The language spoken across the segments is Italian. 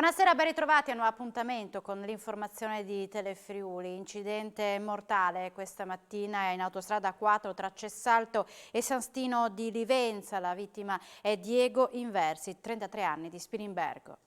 Buonasera, ben ritrovati a un nuovo appuntamento con l'informazione di Telefriuli. Incidente mortale questa mattina in autostrada 4 tra Cessalto e San Stino di Livenza. La vittima è Diego Inversi, 33 anni, di Spilimbergo.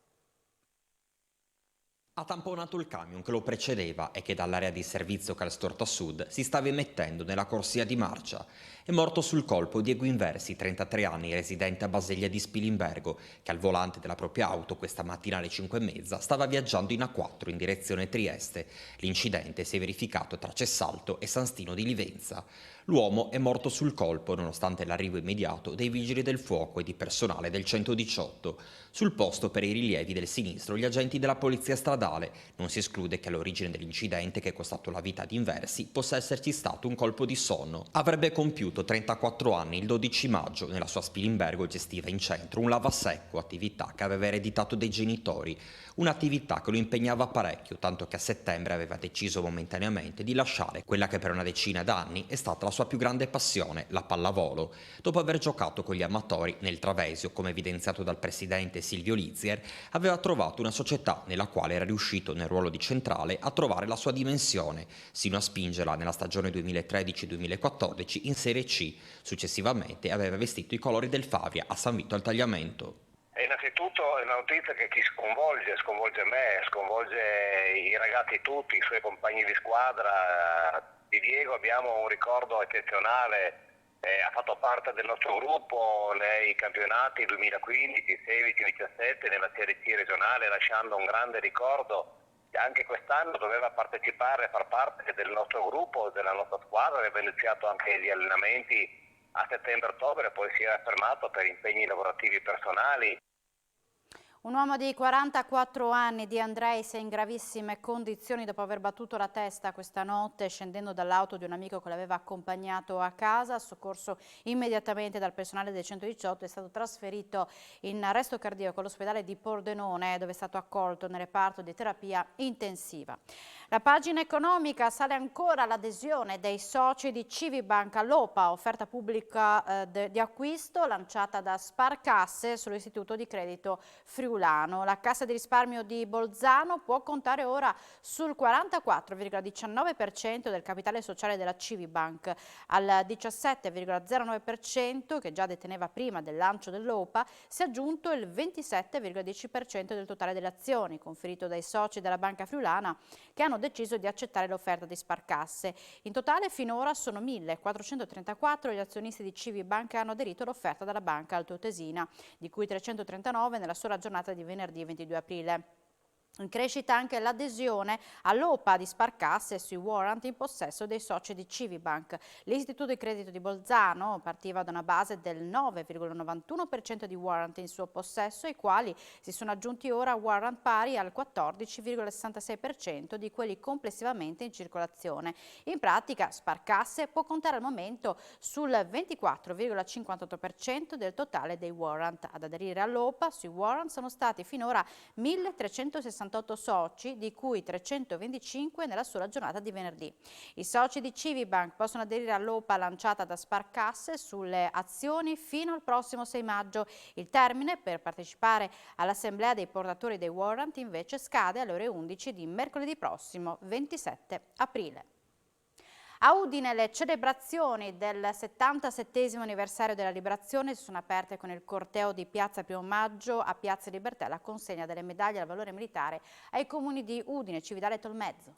Ha tamponato il camion che lo precedeva e che dall'area di servizio Calstorta Sud si stava immettendo nella corsia di marcia. È morto sul colpo Diego Inversi, 33 anni, residente a Basiglia di Spilimbergo, che al volante della propria auto questa mattina alle 5:30 stava viaggiando in A4 in direzione Trieste. L'incidente si è verificato tra Cessalto e San Stino di Livenza. L'uomo è morto sul colpo nonostante l'arrivo immediato dei vigili del fuoco e di personale del 118. Sul posto, per i rilievi del sinistro, gli agenti della polizia stradale. Non si esclude che all'origine dell'incidente che è costato la vita ad Inversi possa esserci stato un colpo di sonno. Avrebbe compiuto 34 anni il 12 maggio. Nella sua Spilimbergo gestiva in centro un lavasecco, attività che aveva ereditato dai genitori. Un'attività che lo impegnava parecchio, tanto che a settembre aveva deciso momentaneamente di lasciare quella che per una decina d'anni è stata la sua più grande passione, la pallavolo. Dopo aver giocato con gli amatori nel Travesio, come evidenziato dal presidente Silvio Lizier, aveva trovato una società nella quale era riuscito nel ruolo di centrale a trovare la sua dimensione, sino a spingerla nella stagione 2013-2014 in Serie C. Successivamente aveva vestito i colori del Favia a San Vito al Tagliamento. Innanzitutto è una notizia che ci sconvolge me, sconvolge i ragazzi tutti, i suoi compagni di squadra. Di Diego abbiamo un ricordo eccezionale, ha fatto parte del nostro gruppo nei campionati 2015, 16, 17 nella Serie C regionale, lasciando un grande ricordo. Anche quest'anno doveva partecipare, far parte del nostro gruppo, della nostra squadra, aveva iniziato anche gli allenamenti a settembre-ottobre, poi si era fermato per impegni lavorativi personali. Un uomo di 44 anni di Andreis è in gravissime condizioni dopo aver battuto la testa questa notte scendendo dall'auto di un amico che l'aveva accompagnato a casa. Soccorso immediatamente dal personale del 118, è stato trasferito in arresto cardiaco all'ospedale di Pordenone, dove è stato accolto nel reparto di terapia intensiva. La pagina economica: sale ancora l'adesione dei soci di Civibank all'OPA, offerta pubblica di acquisto lanciata da Sparcasse sull'istituto di credito friulano. La Cassa di risparmio di Bolzano può contare ora sul 44,19% del capitale sociale della Civibank. Al 17,09% che già deteneva prima del lancio dell'OPA si è aggiunto il 27,10% del totale delle azioni conferito dai soci della banca friulana, che hanno deciso di accettare l'offerta di Sparcasse. In totale finora sono 1.434 gli azionisti di Civibank che hanno aderito all'offerta della banca altoatesina, di cui 339 nella sola giornata di venerdì 22 aprile. In crescita anche l'adesione all'OPA di Sparcasse sui warrant in possesso dei soci di Civibank. L'istituto di credito di Bolzano partiva da una base del 9,91% di warrant in suo possesso, ai quali si sono aggiunti ora warrant pari al 14,66% di quelli complessivamente in circolazione. In pratica Sparcasse può contare al momento sul 24,58% del totale dei warrant. Ad aderire all'OPA sui warrant sono stati finora 1.368 soci, di cui 325 nella sola giornata di venerdì. I soci di Civibank possono aderire all'OPA lanciata da Sparcasse sulle azioni fino al prossimo 6 maggio. Il termine per partecipare all'assemblea dei portatori dei warrant invece scade alle ore 11 di mercoledì prossimo 27 aprile. A Udine le celebrazioni del 77° anniversario della Liberazione si sono aperte con il corteo di Piazza Primo Maggio a Piazza Libertà e la consegna delle medaglie al valore militare ai comuni di Udine, Cividale e Tolmezzo.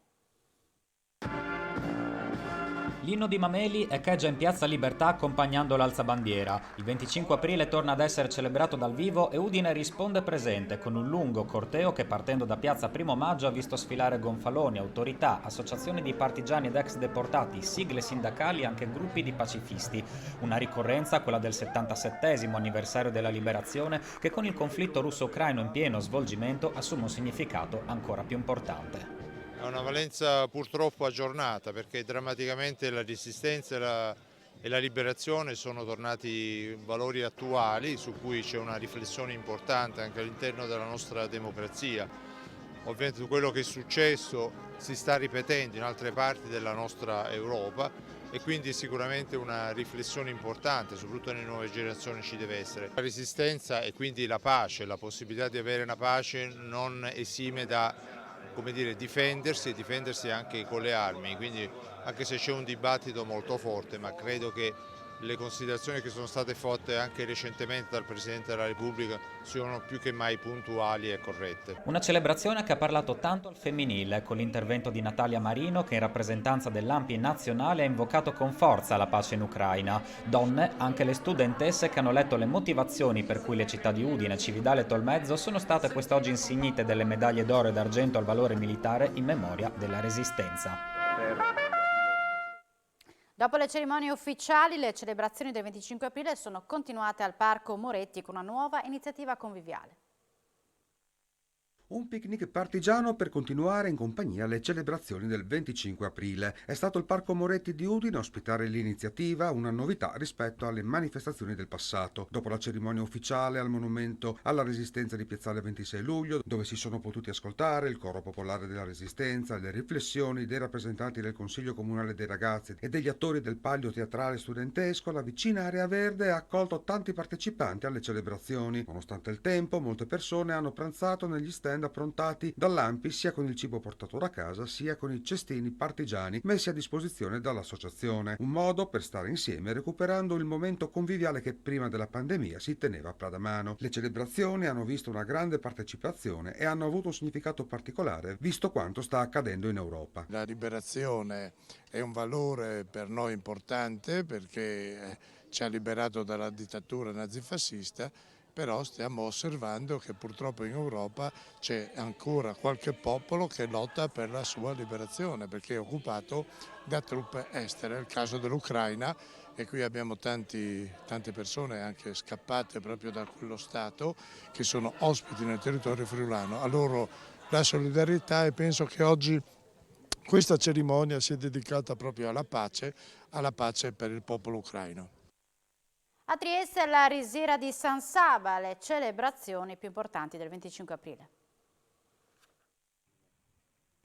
L'inno di Mameli echeggia in Piazza Libertà accompagnando l'alzabandiera. Il 25 aprile torna ad essere celebrato dal vivo e Udine risponde presente con un lungo corteo che, partendo da Piazza Primo Maggio, ha visto sfilare gonfaloni, autorità, associazioni di partigiani ed ex deportati, sigle sindacali e anche gruppi di pacifisti. Una ricorrenza, quella del 77° anniversario della Liberazione, che con il conflitto russo-ucraino in pieno svolgimento assume un significato ancora più importante. Ha una valenza purtroppo aggiornata, perché drammaticamente la resistenza e la liberazione sono tornati valori attuali su cui c'è una riflessione importante anche all'interno della nostra democrazia. Ovviamente quello che è successo si sta ripetendo in altre parti della nostra Europa e quindi sicuramente una riflessione importante, soprattutto nelle nuove generazioni ci deve essere. La resistenza e quindi la pace, la possibilità di avere una pace non esime da, come dire, difendersi e difendersi anche con le armi, quindi anche se c'è un dibattito molto forte, ma credo che le considerazioni che sono state fatte anche recentemente dal Presidente della Repubblica siano più che mai puntuali e corrette. Una celebrazione che ha parlato tanto al femminile, con l'intervento di Natalia Marino che in rappresentanza dell'ANPI nazionale ha invocato con forza la pace in Ucraina. Donne, anche le studentesse che hanno letto le motivazioni per cui le città di Udine, Cividale e Tolmezzo sono state quest'oggi insignite delle medaglie d'oro e d'argento al valore militare in memoria della Resistenza. Dopo le cerimonie ufficiali, le celebrazioni del 25 aprile sono continuate al Parco Moretti con una nuova iniziativa conviviale. Un picnic partigiano per continuare in compagnia le celebrazioni del 25 aprile. È stato il Parco Moretti di Udine a ospitare l'iniziativa, una novità rispetto alle manifestazioni del passato. Dopo la cerimonia ufficiale al monumento alla Resistenza di Piazzale 26 luglio, dove si sono potuti ascoltare il coro popolare della Resistenza, le riflessioni dei rappresentanti del Consiglio Comunale dei Ragazzi e degli attori del Palio Teatrale Studentesco, la vicina Area Verde ha accolto tanti partecipanti alle celebrazioni. Nonostante il tempo, molte persone hanno pranzato negli stand approntati dall'ANPI sia con il cibo portato da casa sia con i cestini partigiani messi a disposizione dall'associazione, un modo per stare insieme recuperando il momento conviviale che prima della pandemia si teneva a Pradamano. Le celebrazioni hanno visto una grande partecipazione e hanno avuto un significato particolare visto quanto sta accadendo in Europa. La liberazione è un valore per noi importante perché ci ha liberato dalla dittatura nazifascista, però stiamo osservando che purtroppo in Europa c'è ancora qualche popolo che lotta per la sua liberazione perché è occupato da truppe estere, è il caso dell'Ucraina e qui abbiamo tante persone anche scappate proprio da quello Stato che sono ospiti nel territorio friulano. A loro la solidarietà e penso che oggi questa cerimonia sia dedicata proprio alla pace per il popolo ucraino. A Trieste alla Risiera di San Saba, le celebrazioni più importanti del 25 aprile.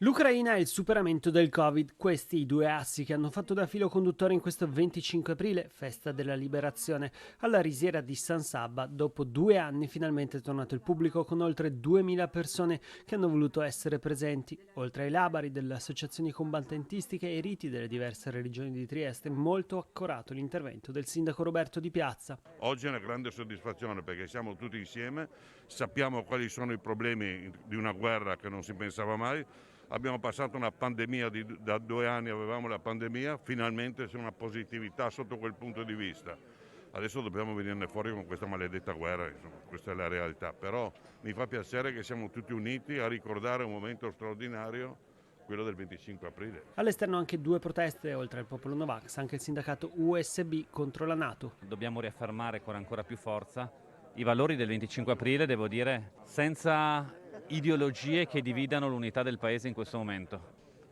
L'Ucraina e il superamento del Covid, questi i due assi che hanno fatto da filo conduttore in questo 25 aprile, festa della liberazione. Alla Risiera di San Saba, dopo 2 anni, finalmente è tornato il pubblico con oltre 2000 persone che hanno voluto essere presenti. Oltre ai labari delle associazioni combattentistiche e i riti delle diverse religioni di Trieste, molto accorato l'intervento del sindaco Roberto Di Piazza. Oggi è una grande soddisfazione perché siamo tutti insieme, sappiamo quali sono i problemi di una guerra che non si pensava mai. Abbiamo passato una pandemia, da 2 anni avevamo la pandemia, finalmente c'è una positività sotto quel punto di vista. Adesso dobbiamo venirne fuori con questa maledetta guerra, insomma, questa è la realtà. Però mi fa piacere che siamo tutti uniti a ricordare un momento straordinario, quello del 25 aprile. All'esterno anche 2 proteste, oltre al popolo Novax, anche il sindacato USB contro la NATO. Dobbiamo riaffermare con ancora più forza i valori del 25 aprile, devo dire, senza ideologie che dividano l'unità del paese in questo momento.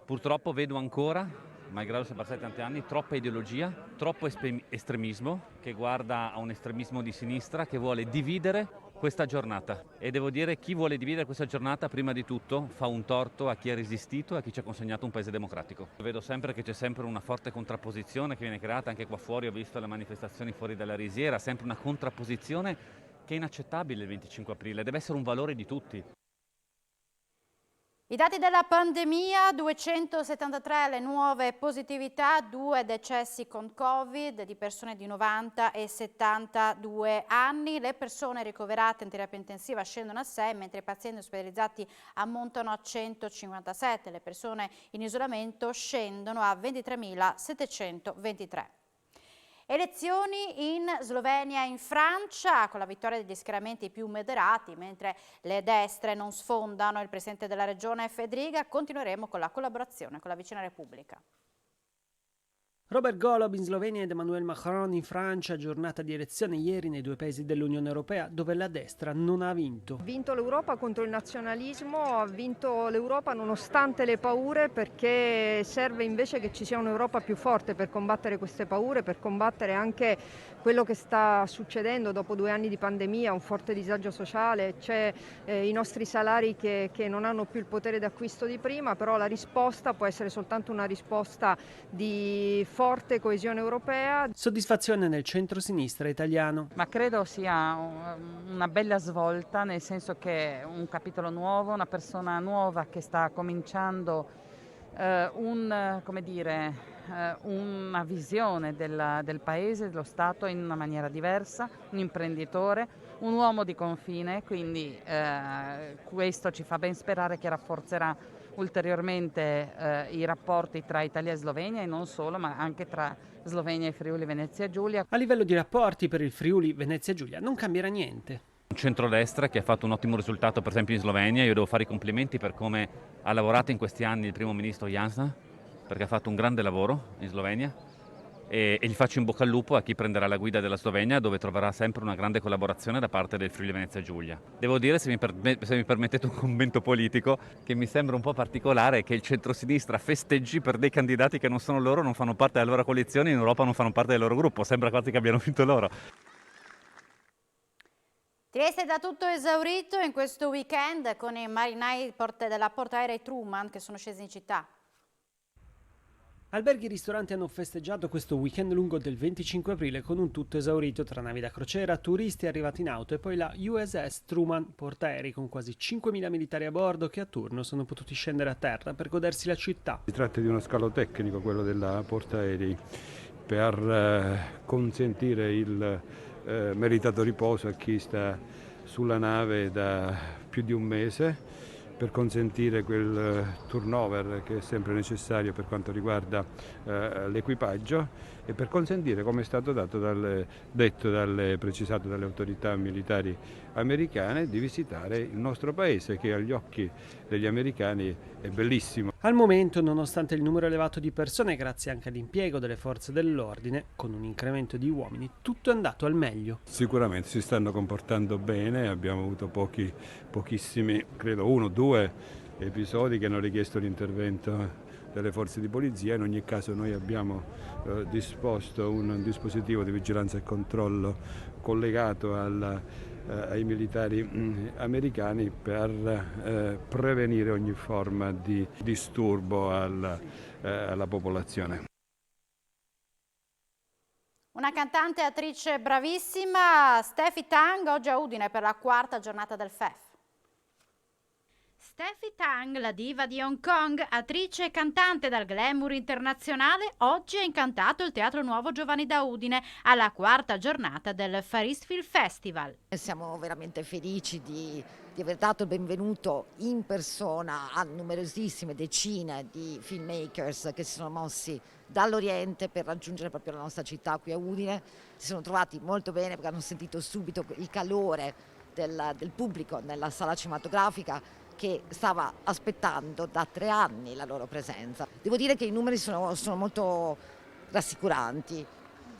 Purtroppo vedo ancora, malgrado sia passati tanti anni, troppa ideologia, troppo estremismo che guarda a un estremismo di sinistra che vuole dividere questa giornata. E devo dire, chi vuole dividere questa giornata prima di tutto fa un torto a chi ha resistito e a chi ci ha consegnato un paese democratico. Vedo sempre che c'è sempre una forte contrapposizione che viene creata anche qua fuori, ho visto le manifestazioni fuori dalla Risiera, sempre una contrapposizione che è inaccettabile il 25 aprile, deve essere un valore di tutti. I dati della pandemia, 273 le nuove positività, 2 decessi con Covid di persone di 90 e 72 anni. Le persone ricoverate in terapia intensiva scendono a 6, mentre i pazienti ospedalizzati ammontano a 157. Le persone in isolamento scendono a 23.723. Elezioni in Slovenia e in Francia con la vittoria degli schieramenti più moderati, mentre le destre non sfondano il presidente della regione Fedriga. Continueremo con la collaborazione con la vicina Repubblica. Robert Golob in Slovenia ed Emmanuel Macron in Francia, giornata di elezione ieri nei 2 paesi dell'Unione Europea dove la destra non ha vinto. Ha vinto l'Europa contro il nazionalismo, ha vinto l'Europa nonostante le paure, perché serve invece che ci sia un'Europa più forte per combattere queste paure, per combattere anche quello che sta succedendo dopo 2 anni di pandemia, un forte disagio sociale, c'è i nostri salari che non hanno più il potere d'acquisto di prima, però la risposta può essere soltanto una risposta di forte coesione europea. Soddisfazione nel centro-sinistra italiano. Ma credo sia una bella svolta, nel senso che è un capitolo nuovo, una persona nuova che sta cominciando una visione del paese, dello Stato in una maniera diversa, un imprenditore, un uomo di confine, quindi questo ci fa ben sperare che rafforzerà ulteriormente i rapporti tra Italia e Slovenia e non solo, ma anche tra Slovenia e Friuli Venezia Giulia. A livello di rapporti per il Friuli Venezia Giulia non cambierà niente. Un centrodestra che ha fatto un ottimo risultato per esempio in Slovenia, io devo fare i complimenti per come ha lavorato in questi anni il primo ministro Janša, perché ha fatto un grande lavoro in Slovenia e gli faccio in bocca al lupo a chi prenderà la guida della Slovenia, dove troverà sempre una grande collaborazione da parte del Friuli Venezia Giulia. Devo dire, se mi permettete un commento politico, che mi sembra un po' particolare che il centrosinistra festeggi per dei candidati che non sono loro, non fanno parte della loro coalizione, in Europa non fanno parte del loro gruppo, sembra quasi che abbiano vinto loro. Trieste è da tutto esaurito in questo weekend con i marinai della portaerei Truman che sono scesi in città. Alberghi e ristoranti hanno festeggiato questo weekend lungo del 25 aprile con un tutto esaurito tra navi da crociera, turisti arrivati in auto e poi la USS Truman, portaerei con quasi 5.000 militari a bordo che a turno sono potuti scendere a terra per godersi la città. Si tratta di uno scalo tecnico, quello della portaerei, per consentire il meritato riposo a chi sta sulla nave da più di un mese, per consentire quel turnover che è sempre necessario per quanto riguarda l'equipaggio e per consentire, come è stato precisato dalle autorità militari americane, di visitare il nostro paese che agli occhi degli americani è bellissimo. Al momento, nonostante il numero elevato di persone, grazie anche all'impiego delle forze dell'ordine, con un incremento di uomini, tutto è andato al meglio. Sicuramente si stanno comportando bene, abbiamo avuto pochissimi, credo 1 o 2 episodi che hanno richiesto l'intervento delle forze di polizia. In ogni caso noi abbiamo disposto un dispositivo di vigilanza e controllo collegato ai militari americani per prevenire ogni forma di disturbo alla popolazione. Una cantante e attrice bravissima, Steffi Tang, oggi a Udine per la 4ª giornata del FEF. Steffi Tang, la diva di Hong Kong, attrice e cantante dal glamour internazionale, oggi ha incantato il Teatro Nuovo Giovanni da Udine alla 4ª giornata del Far East Film Festival. Siamo veramente felici di aver dato il benvenuto in persona a numerosissime decine di filmmakers che si sono mossi dall'Oriente per raggiungere proprio la nostra città qui a Udine. Si sono trovati molto bene perché hanno sentito subito il calore del pubblico nella sala cinematografica che stava aspettando da 3 anni la loro presenza. Devo dire che i numeri sono molto rassicuranti.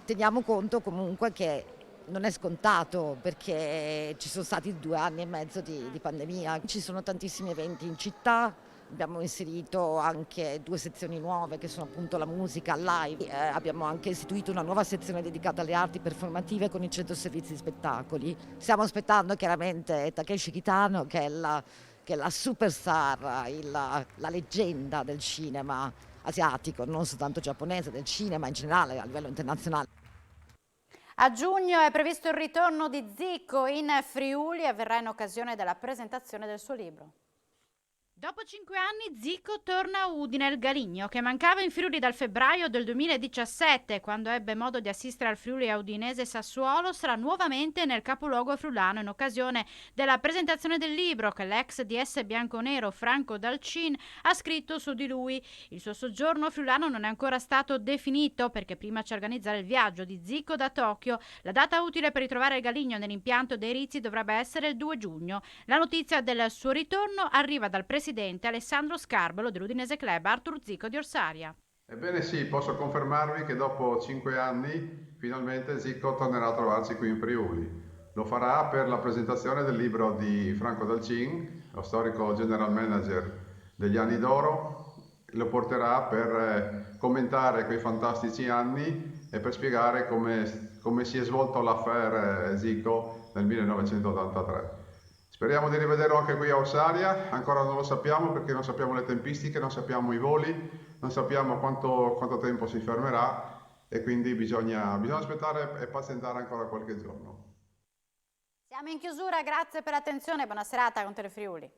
Teniamo conto comunque che non è scontato perché ci sono stati 2 anni e mezzo di pandemia. Ci sono tantissimi eventi in città, abbiamo inserito anche 2 sezioni nuove che sono appunto la musica live. Abbiamo anche istituito una nuova sezione dedicata alle arti performative con il centro servizi di spettacoli. Stiamo aspettando chiaramente Takeshi Kitano che è la superstar, la leggenda del cinema asiatico, non soltanto giapponese, del cinema in generale a livello internazionale. A giugno è previsto il ritorno di Zico in Friuli e avverrà in occasione della presentazione del suo libro. Dopo 5 anni Zico torna a Udine, il Galigno, che mancava in Friuli dal febbraio del 2017, quando ebbe modo di assistere al Friuli Udinese Sassuolo, sarà nuovamente nel capoluogo friulano in occasione della presentazione del libro che l'ex DS bianconero Franco Dalcin ha scritto su di lui. Il suo soggiorno friulano non è ancora stato definito perché prima c'è organizzare il viaggio di Zico da Tokyo. La data utile per ritrovare il Galigno nell'impianto dei Rizzi dovrebbe essere il 2 giugno. La notizia del suo ritorno arriva dal presidente Alessandro Scarbolo dell'Udinese Club Artur Zico di Orsaria. Ebbene sì, posso confermarvi che dopo 5 anni finalmente Zico tornerà a trovarci qui in Friuli. Lo farà per la presentazione del libro di Franco Dalcin, lo storico general manager degli anni d'oro. Lo porterà per commentare quei fantastici anni e per spiegare come si è svolto l'affaire Zico nel 1983. Speriamo di rivederlo anche qui a Orsaria, ancora non lo sappiamo perché non sappiamo le tempistiche, non sappiamo i voli, non sappiamo quanto tempo si fermerà e quindi bisogna aspettare e pazientare ancora qualche giorno. Siamo in chiusura, grazie per l'attenzione, buona serata con Telefriuli.